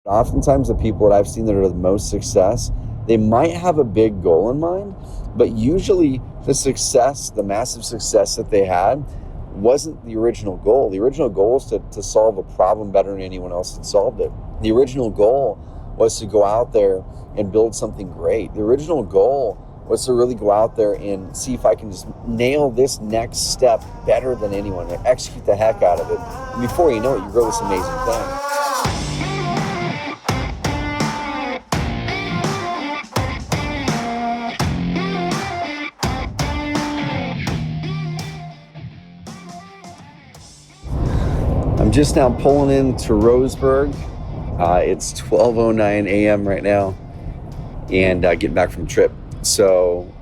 Oftentimes the people that I've seen that are the most success, they might have a big goal in mind, but usually the massive success that they had wasn't the original goal. The original goal is to solve a problem better than anyone else had solved it. The original goal was to go out there and build something great. The original goal was to really go out there and see if I can just nail this next step better than anyone, and execute the heck out of it. And before you know it, you grow this amazing thing. I'm just now pulling into Roseburg. It's 12:09 a.m. right now, and getting back from trip. So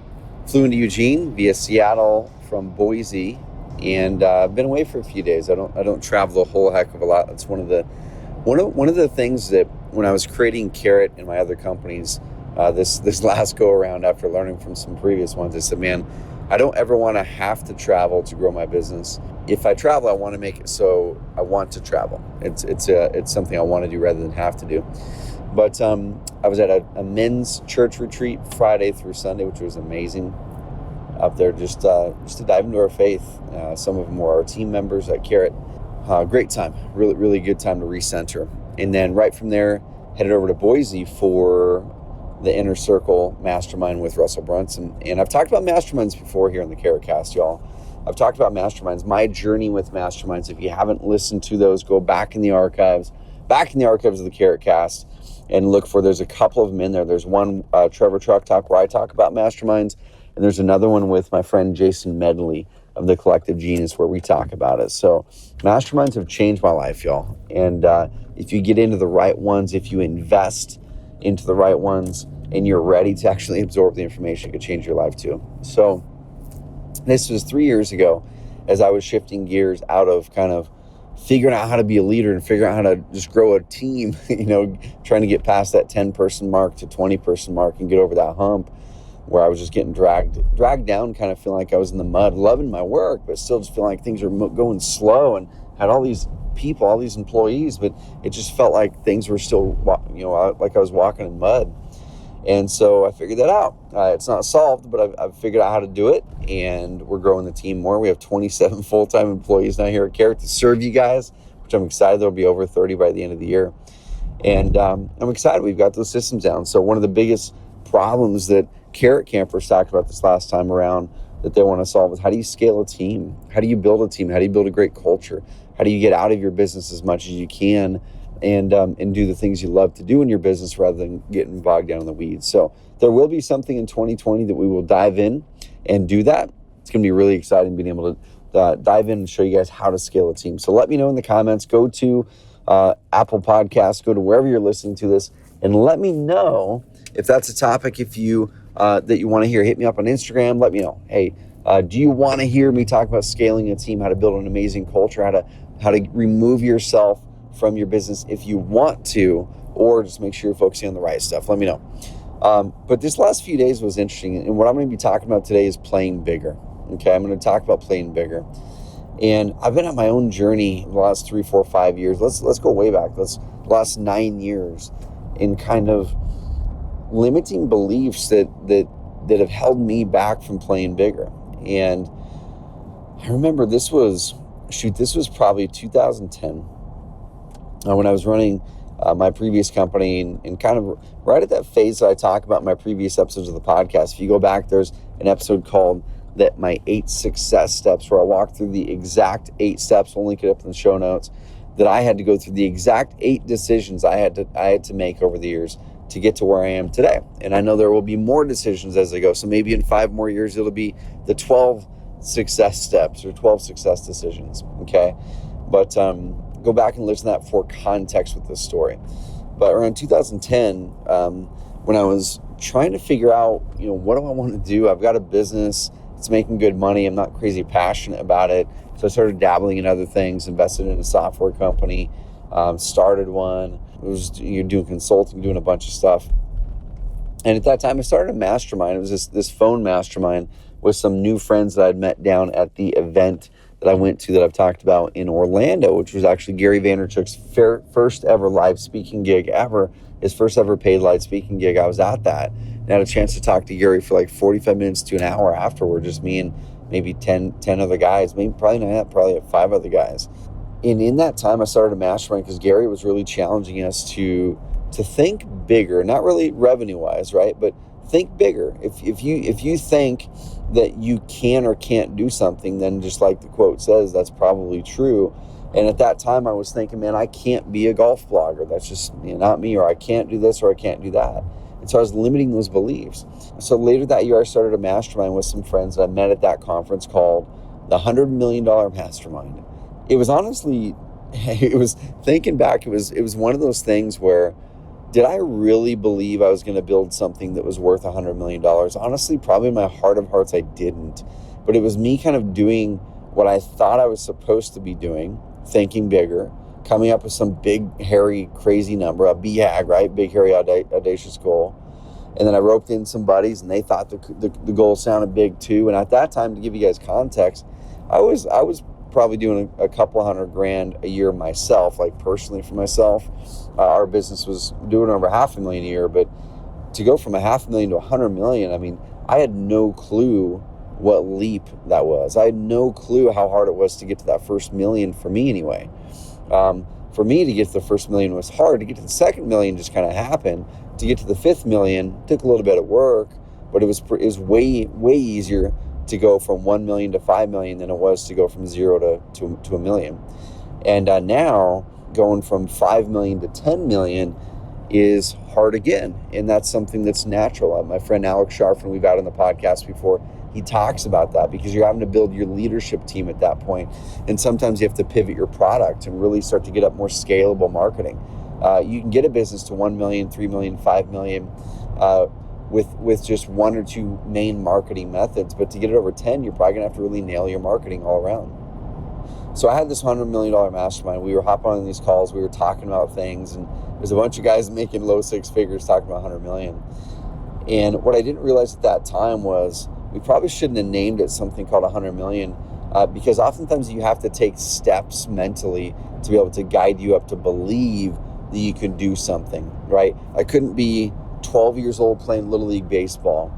flew into Eugene via Seattle from Boise, and I've been away for a few days. I don't travel a whole heck of a lot. That's one of the things that when I was creating Carrot and my other companies, this last go around after learning from some previous ones, I said, man, I don't ever want to have to travel to grow my business. If I travel, I want to make it so I want to travel. It's something I want to do rather than have to do. But I was at a men's church retreat Friday through Sunday, which was amazing. Up there just to dive into our faith. Some of them were our team members at Carrot. Great time, really, really good time to recenter. And then right from there, headed over to Boise for the Inner Circle Mastermind with Russel Brunson. And I've talked about Masterminds before here in the Carrot Cast, y'all. I've talked about Masterminds, my journey with Masterminds. If you haven't listened to those, go back in the archives of the Carrot Cast and look for, there's a couple of them in there. There's one, Trevor Truck Talk, where I talk about Masterminds. And there's another one with my friend Jason Medley of the Collective Genius where we talk about it. So Masterminds have changed my life, y'all. And if you get into the right ones, if you invest into the right ones, and you're ready to actually absorb the information, it could change your life too. So this was 3 years ago, as I was shifting gears out of kind of figuring out how to be a leader and figuring out how to just grow a team, trying to get past that 10-person mark to 20-person mark and get over that hump where I was just getting dragged down, kind of feeling like I was in the mud, loving my work, but still just feeling like things are going slow, and had all these people, all these employees, but it just felt like things were still, like I was walking in mud. And so I figured that out. It's not solved, but I've figured out how to do it, and we're growing the team more. We have 27 full-time employees now here at Carrot to serve you guys, which I'm excited. There'll be over 30 by the end of the year. And I'm excited we've got those systems down. So one of the biggest problems that Carrot Campers talked about this last time around that they want to solve is, how do you scale a team? How do you build a team? How do you build a great culture? How do you get out of your business as much as you can and do the things you love to do in your business rather than getting bogged down in the weeds? So there will be something in 2020 that we will dive in and do that. It's going to be really exciting being able to dive in and show you guys how to scale a team. So let me know in the comments. Go to Apple Podcasts, go to wherever you're listening to this, and let me know if that's a topic that you want to hear. Hit me up on Instagram. Let me know. Hey, do you want to hear me talk about scaling a team, how to build an amazing culture, how to remove yourself from your business if you want to, or just make sure you're focusing on the right stuff? Let me know. But this last few days was interesting, and what I'm going to be talking about today is playing bigger. Okay, I'm going to talk about playing bigger. And I've been on my own journey the last 3, 4, 5 years. Let's go way back. The last 9 years in kind of limiting beliefs that have held me back from playing bigger. And I remember this was probably 2010 when I was running my previous company, and kind of right at that phase that I talk about in my previous episodes of the podcast. If you go back, there's an episode called my 8 success steps, where I walk through the exact 8 steps. We'll link it up in the show notes, that I had to go through the exact 8 decisions I had to make over the years to get to where I am today. And I know there will be more decisions as I go. So maybe in 5 more years, it'll be the 12 success steps or 12 success decisions. Okay. But go back and listen to that for context with this story. But around 2010, when I was trying to figure out, what do I want to do? I've got a business. It's making good money. I'm not crazy passionate about it. So I started dabbling in other things, invested in a software company, started one. You're doing consulting, doing a bunch of stuff. And at that time, I started a mastermind. It was this phone mastermind with some new friends that I'd met down at the event that I went to that I've talked about in Orlando, which was actually Gary Vaynerchuk's first ever live speaking gig ever, his first ever paid live speaking gig. I was at that and had a chance to talk to Gary for like 45 minutes to an hour afterward, just me and maybe 10 other guys, maybe probably not, probably 5 other guys. And in that time, I started a mastermind because Gary was really challenging us to think bigger, not really revenue-wise, right? But think bigger. If you think that you can or can't do something, then just like the quote says, that's probably true. And at that time, I was thinking, man, I can't be a golf blogger. That's just not me, or I can't do this, or I can't do that. And so I was limiting those beliefs. So later that year, I started a mastermind with some friends that I met at that conference called the $100 Million Mastermind. It was honestly, thinking back, it was one of those things where, did I really believe I was going to build something that was worth $100 million? Honestly, probably in my heart of hearts, I didn't. But it was me kind of doing what I thought I was supposed to be doing, thinking bigger, coming up with some big, hairy, crazy number, a BHAG, right? Big, hairy, audacious goal. And then I roped in some buddies, and they thought the goal sounded big too. And at that time, to give you guys context, I was probably doing a couple $100,000 a year myself, like personally for myself. Our business was doing over $500,000 a year, but to go from $500,000 to $100 million, I mean, I had no clue what leap that was. I had no clue how hard it was to get to that first million, for me anyway. For me to get to the first million was hard. To get to the second million just kind of happened. To get to the 5th million took a little bit of work, but it was way easier to go from 1 million to 5 million than it was to go from 0 to a million. And now going from 5 million to 10 million is hard again. And that's something that's natural. My friend Alex Sharfin, we've had on the podcast before, he talks about that because you're having to build your leadership team at that point. And sometimes you have to pivot your product and really start to get up more scalable marketing. You can get a business to 1 million, 3 million, 5 million, with just 1 or 2 main marketing methods. But to get it over 10, you're probably gonna have to really nail your marketing all around. So I had this $100 million mastermind. We were hopping on these calls. We were talking about things, and there's a bunch of guys making low 6 figures talking about 100 million. And what I didn't realize at that time was we probably shouldn't have named it something called 100 million because oftentimes you have to take steps mentally to be able to guide you up to believe that you can do something, right? I couldn't be 12 years old playing Little League baseball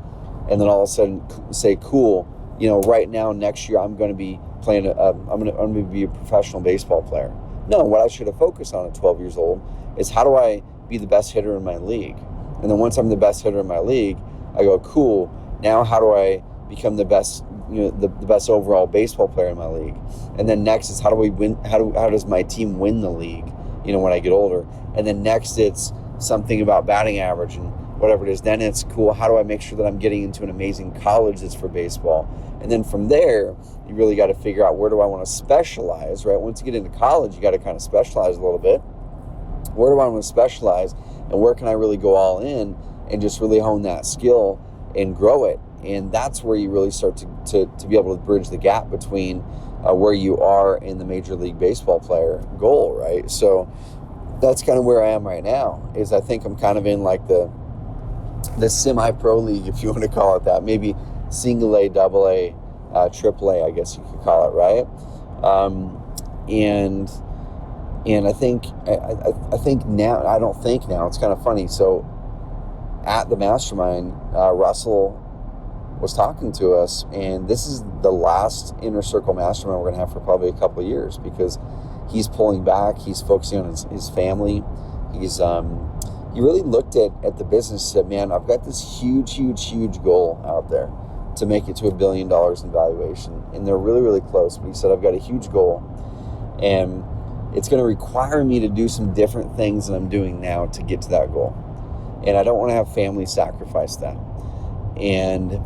and then all of a sudden say, cool, right now, next year, I'm going to be playing, I'm going to be a professional baseball player. No, what I should have focused on at 12 years old is how do I be the best hitter in my league? And then once I'm the best hitter in my league, I go, cool, now how do I become the best, the best overall baseball player in my league? And then next is how do we win? How does my team win the league, when I get older? And then next it's something about batting average and whatever it is. Then it's cool, how do I make sure that I'm getting into an amazing college that's for baseball? And then from there, you really got to figure out, where do I want to specialize, right? Once you get into college, you got to kind of specialize a little bit. Where do I want to specialize, and where can I really go all in and just really hone that skill and grow it? And that's where you really start to be able to bridge the gap between where you are in the Major League Baseball player goal, right? So that's kind of where I am right now, is I think I'm kind of in like the semi-pro league, if you want to call it that. Maybe single A, double A, triple A, I guess you could call it, right? And I think now, I don't think now, it's kind of funny. So at the mastermind, Russell was talking to us, and this is the last Inner Circle mastermind we're going to have for probably a couple of years, because he's pulling back, he's focusing on his family. He really looked at the business and said, man, I've got this huge goal out there to make it to $1 billion in valuation. And they're really, really close. But he said, I've got a huge goal, and it's going to require me to do some different things than I'm doing now to get to that goal. And I don't want to have family sacrifice that. And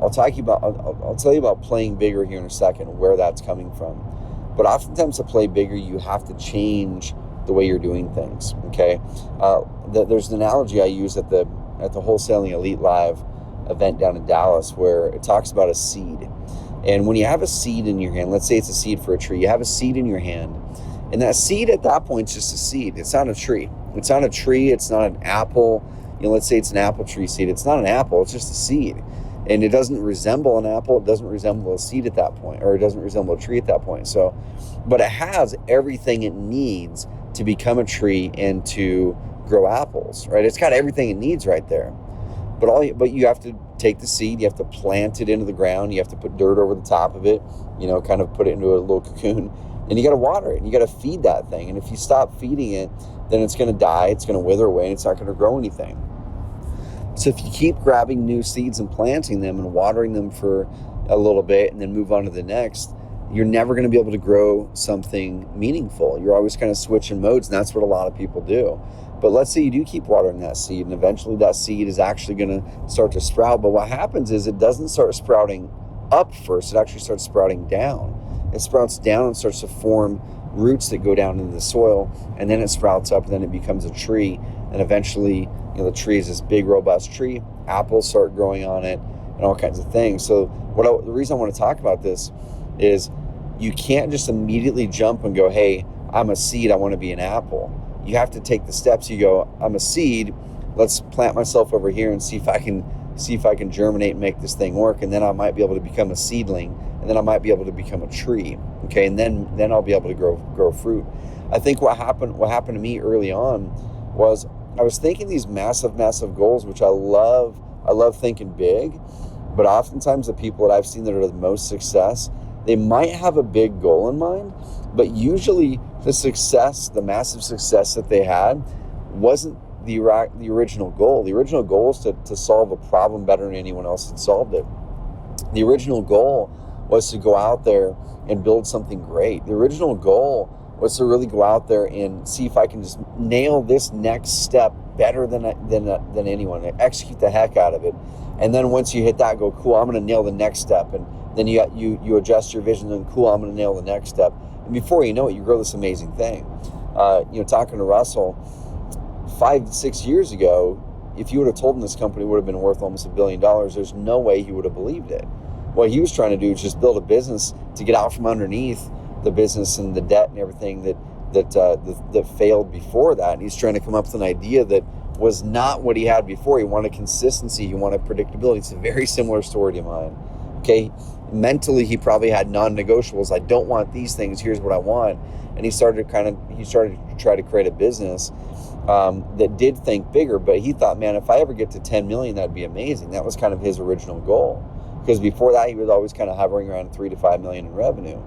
I'll tell you about playing bigger here in a second, where that's coming from. But oftentimes to play bigger, you have to change the way you're doing things, okay? There's an analogy I use at the Wholesaling Elite Live event down in Dallas, where it talks about a seed. And when you have a seed in your hand, let's say it's a seed for a tree, you have a seed in your hand, and that seed at that point is just a seed. It's not a tree. It's not an apple. Let's say it's an apple tree seed. It's not an apple, it's just a seed. And it doesn't resemble an apple. It doesn't resemble a seed at that point, or it doesn't resemble a tree at that point. So, but it has everything it needs to become a tree and to grow apples, right? It's got everything it needs right there. But you have to take the seed, you have to plant it into the ground, you have to put dirt over the top of it, kind of put it into a little cocoon, and you got to water it, and you got to feed that thing. And if you stop feeding it, then it's going to die, it's going to wither away, and it's not going to grow anything. So if you keep grabbing new seeds and planting them and watering them for a little bit and then move on to the next, you're never going to be able to grow something meaningful. You're always kind of switching modes, and that's what a lot of people do. But let's say you do keep watering that seed, and eventually that seed is actually going to start to sprout. But what happens is it doesn't start sprouting up first. It actually starts sprouting down. It sprouts down and starts to form roots that go down into the soil, and then it sprouts up, and then it becomes a tree. And eventually, the tree is this big, robust tree. Apples start growing on it and all kinds of things. So the reason I want to talk about this is you can't just immediately jump and go, hey, I'm a seed, I want to be an apple. You have to take the steps. You go, I'm a seed, let's plant myself over here and see if I can germinate and make this thing work, and then I might be able to become a seedling, and then I might be able to become a tree. Okay, and then I'll be able to grow fruit. I think what happened to me early on was I was thinking these massive goals, which I love thinking big, but oftentimes the people that I've seen that are the most success, they might have a big goal in mind, but usually the massive success that they had wasn't the original goal. The original goal is to solve a problem better than anyone else had solved it. The original goal was to go out there and build something great. The original goal was to really go out there and see if I can just nail this next step better than anyone, execute the heck out of it. And then once you hit that, go, cool, I'm going to nail the next step. And then you adjust your vision, and cool, I'm going to nail the next step. And before you know it, you grow this amazing thing. Talking to Russell 5-6 years ago, if you would have told him this company would have been worth almost $1 billion, there's no way he would have believed it. What he was trying to do is just build a business to get out from underneath the business and the debt and everything that failed before that. And he's trying to come up with an idea that was not what he had before. He wanted consistency. He wanted predictability. It's a very similar story to mine. Okay, mentally he probably had non-negotiables. I don't want these things. Here's what I want. And he started to try to create a business that did think bigger. But he thought, man, if I ever get to 10 million, that'd be amazing. That was kind of his original goal, because before that he was always kind of hovering around 3 to 5 million in revenue.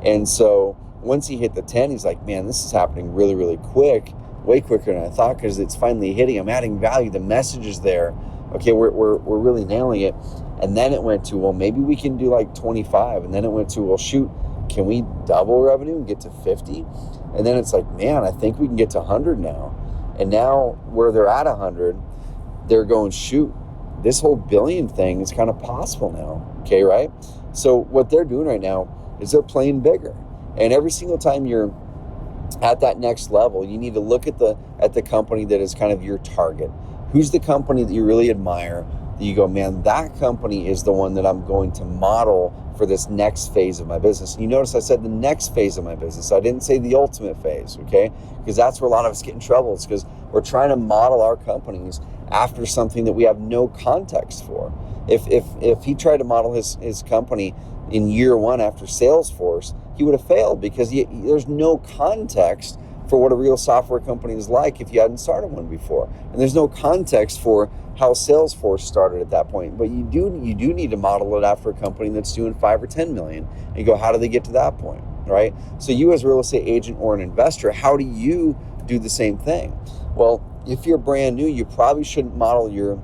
And so once he hit the 10, he's like, man, this is happening really, really quick, way quicker than I thought, because it's finally hitting. I'm adding value. The message is there. Okay, we're really nailing it. And then it went to, well, maybe we can do like 25. And then it went to, well, shoot, can we double revenue and get to 50? And then it's like, man, I think we can get to 100 now. And now where they're at 100, they're going, shoot, this whole billion thing is kind of possible now. Okay, right? So what they're doing right now is they're playing bigger. And every single time you're at that next level, you need to look at the company that is kind of your target. Who's the company that you really admire, that you go, man, that company is the one that I'm going to model for this next phase of my business. And you notice I said the next phase of my business. I didn't say the ultimate phase, okay? Because that's where a lot of us get in trouble. It's because we're trying to model our companies after something that we have no context for. If he tried to model his company in year one after Salesforce, he would have failed, because there's no context for what a real software company is like if you hadn't started one before. And there's no context for how Salesforce started at that point. But you do need to model it after a company that's doing 5 or 10 million. And you go, how do they get to that point, right? So you as a real estate agent or an investor, how do you do the same thing? Well, if you're brand new, you probably shouldn't model your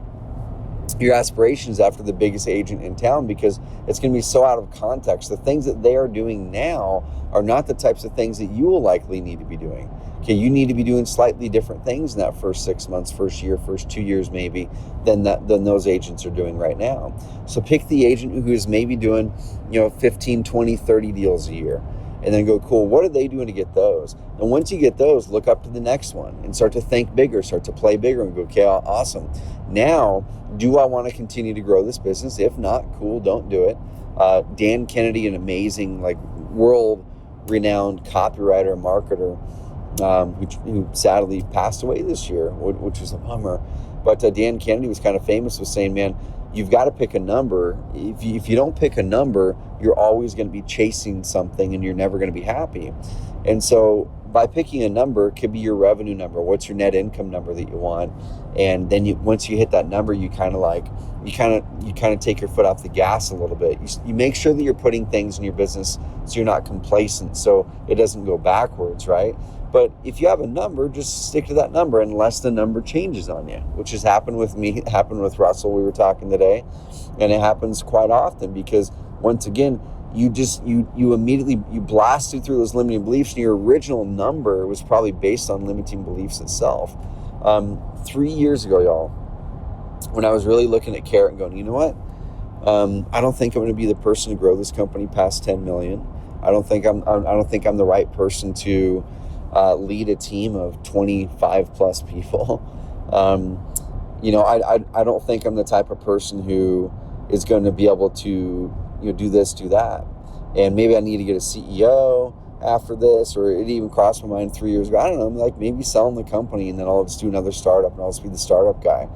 aspirations after the biggest agent in town, because it's going to be so out of context. The things that they are doing now are not the types of things that you will likely need to be doing. Okay, you need to be doing slightly different things in that first 6 months, first year, first 2 years maybe, than those agents are doing right now. So pick the agent who is maybe doing 15, 20, 30 deals a year, and then go, cool, what are they doing to get those? And once you get those, look up to the next one and start to think bigger, start to play bigger, and go, okay, awesome. Now, do I want to continue to grow this business? If not, cool, don't do it. Dan Kennedy, an amazing, world-renowned copywriter, marketer, who sadly passed away this year, which was a bummer. But Dan Kennedy was kind of famous with saying, man, you've got to pick a number. If you don't pick a number, you're always going to be chasing something and you're never going to be happy. And so by picking a number, it could be your revenue number. What's your net income number that you want? And then once you hit that number, you kind of take your foot off the gas a little bit. You make sure that you're putting things in your business so you're not complacent, so it doesn't go backwards, right? But if you have a number, just stick to that number unless the number changes on you, which has happened with me, it happened with Russell. We were talking today, and it happens quite often because once again, you immediately blasted through those limiting beliefs, and your original number was probably based on limiting beliefs itself. 3 years ago, y'all, when I was really looking at Carrot and going, you know what? I don't think I'm going to be the person to grow this company past 10 million. I don't think I'm the right person to lead a team of 25 plus people. I don't think I'm the type of person who is going to be able to, do this, do that. And maybe I need to get a CEO after this, or it even crossed my mind 3 years ago. I don't know, like maybe selling the company and then I'll just do another startup and I'll just be the startup guy.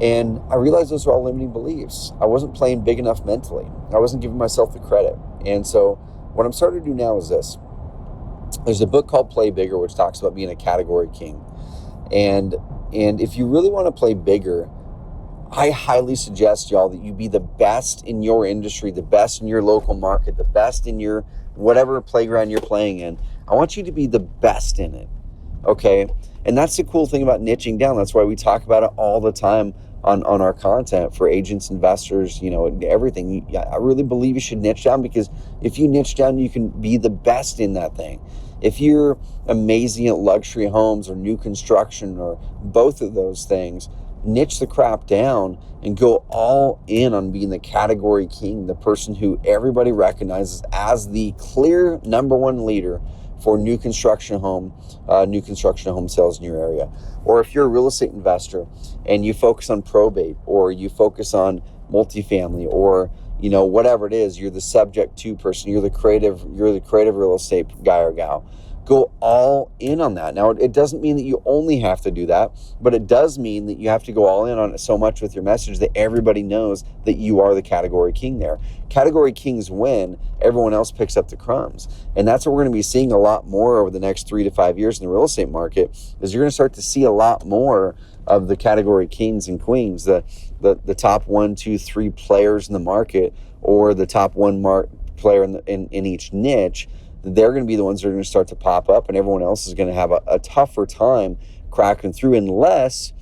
And I realized those were all limiting beliefs. I wasn't playing big enough mentally. I wasn't giving myself the credit. And so what I'm starting to do now is this. There's a book called Play Bigger, which talks about being a category king. And if you really want to play bigger, I highly suggest, y'all, that you be the best in your industry, the best in your local market, the best in your whatever playground you're playing in. I want you to be the best in it, okay? And that's the cool thing about niching down. That's why we talk about it all the time on our content for agents, investors, everything. I really believe you should niche down, because if you niche down, you can be the best in that thing. If you're amazing at luxury homes or new construction or both of those things, niche the crap down and go all in on being the category king, the person who everybody recognizes as the clear number one leader for new construction home sales in your area. Or if you're a real estate investor and you focus on probate, or you focus on multifamily, or whatever it is, you're the subject to person, you're the creative real estate guy or gal. Go all in on that. Now, it doesn't mean that you only have to do that, but it does mean that you have to go all in on it so much with your message that everybody knows that you are the category king there. Category kings win, everyone else picks up the crumbs. And that's what we're going to be seeing a lot more over the next 3 to 5 years in the real estate market, is you're going to start to see a lot more of the category kings and queens, the top 1, 2, 3 players in the market, or the top one player in each niche. They're going to be the ones that are going to start to pop up, and everyone else is going to have a tougher time cracking through unless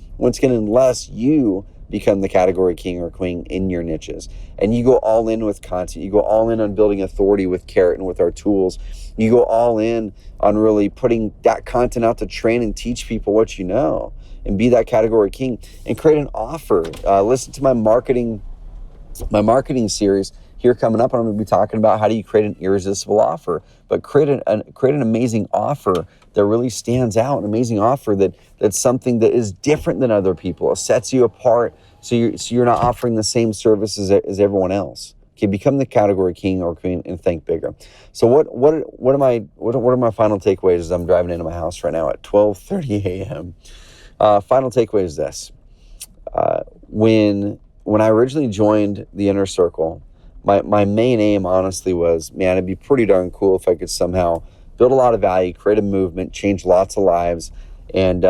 you become the category king or queen in your niches. And you go all in with content. You go all in on building authority with Carrot and with our tools. You go all in on really putting that content out to train and teach people what you know, and be that category king and create an offer. Listen to my marketing series here coming up, and I'm going to be talking about how do you create an irresistible offer, but create an amazing offer that really stands out, an amazing offer that's something that is different than other people. It sets you apart, so you're not offering the same services as everyone else. Okay, become the category king or queen and think bigger. So what are my final takeaways as I'm driving into my house right now at 12:30 a.m. Final takeaway is this: when I originally joined the Inner Circle, my main aim, honestly, was, man, it'd be pretty darn cool if I could somehow build a lot of value, create a movement, change lots of lives, and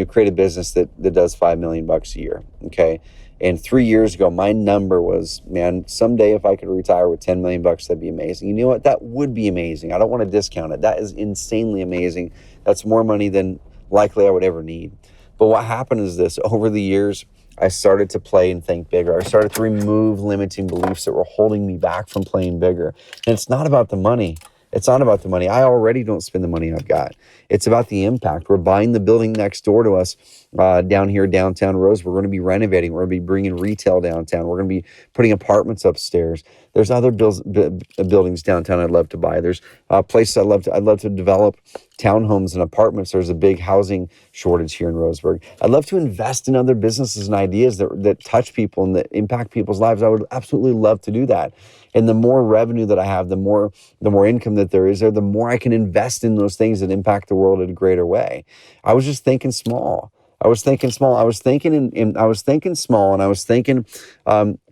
create a business that does $5 million a year. Okay, and 3 years ago, my number was, man, someday if I could retire with $10 million, that'd be amazing. You know what? That would be amazing. I don't want to discount it. That is insanely amazing. That's more money than likely I would ever need. But what happened is this: over the years, I started to play and think bigger. I started to remove limiting beliefs that were holding me back from playing bigger. And it's not about the money. It's not about the money. I already don't spend the money I've got. It's about the impact. We're buying the building next door to us down here, downtown Rose. We're going to be renovating. We're going to be bringing retail downtown. We're going to be putting apartments upstairs. There's other buildings downtown I'd love to buy. There's places I'd love to develop townhomes and apartments. There's a big housing shortage here in Roseburg. I'd love to invest in other businesses and ideas that touch people and that impact people's lives. I would absolutely love to do that. And the more revenue that I have, the more income that there is there, the more I can invest in those things that impact the world in a greater way. I was just thinking small. I was thinking small. I was thinking I was thinking small, and I was thinking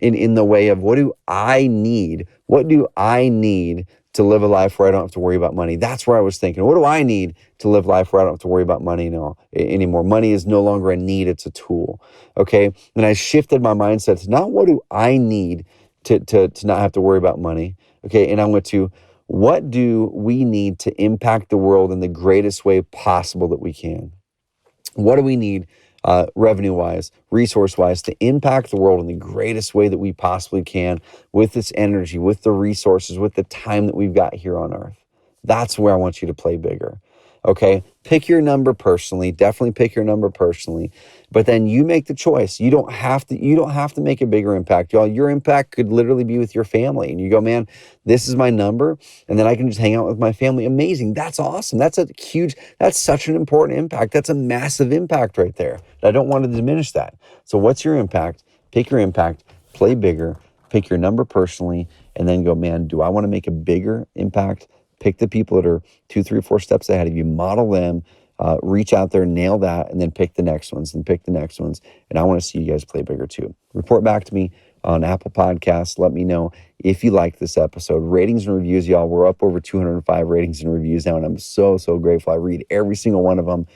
in the way of what do I need? What do I need to live a life where I don't have to worry about money? That's where I was thinking. What do I need to live life where I don't have to worry about money anymore? Money is no longer a need; it's a tool. Okay, and I shifted my mindset to not what do I need to not have to worry about money. Okay, and I went to what do we need to impact the world in the greatest way possible that we can? What do we need revenue-wise, resource-wise to impact the world in the greatest way that we possibly can with this energy, with the resources, with the time that we've got here on Earth? That's where I want you to play bigger. Okay, pick your number personally. Definitely pick your number personally. But then you make the choice. You don't have to make a bigger impact, y'all. Your impact could literally be with your family. And you go, man, this is my number. And then I can just hang out with my family. Amazing. That's awesome. That's such an important impact. That's a massive impact right there. And I don't want to diminish that. So what's your impact? Pick your impact, play bigger, pick your number personally, and then go, man, do I want to make a bigger impact? Pick the people that are 2, 3, 4 steps ahead of you, model them, reach out there, nail that, and then pick the next ones and pick the next ones. And I want to see you guys play bigger too. Report back to me on Apple Podcasts. Let me know if you like this episode. Ratings and reviews, y'all. We're up over 205 ratings and reviews now, and I'm so grateful. I read every single one of them.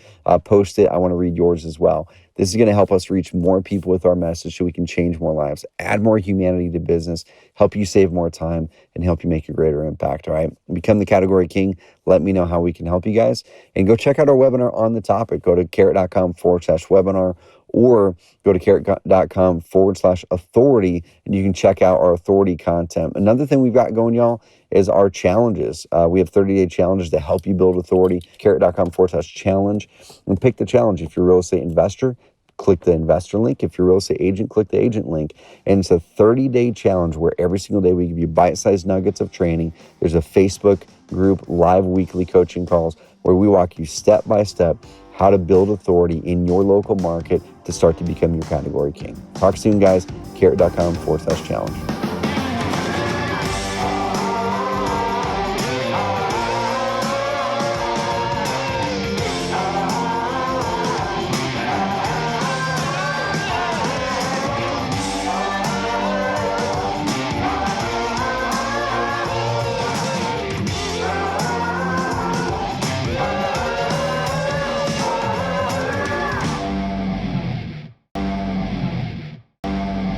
Post it. I want to read yours as well. This is going to help us reach more people with our message so we can change more lives, add more humanity to business, help you save more time, and help you make a greater impact, all right? Become the category king. Let me know how we can help you guys. And go check out our webinar on the topic. Go to carrot.com/webinar or go to carrot.com/authority, and you can check out our authority content. Another thing we've got going, y'all, is our challenges. We have 30-day challenges to help you build authority. Carrot.com/challenge, and pick the challenge. If you're a real estate investor, click the investor link. If you're a real estate agent, click the agent link. And it's a 30-day challenge where every single day we give you bite-sized nuggets of training. There's a Facebook group, live weekly coaching calls where we walk you step by step how to build authority in your local market to start to become your category king. Talk soon, guys. Carrot.com/challenge.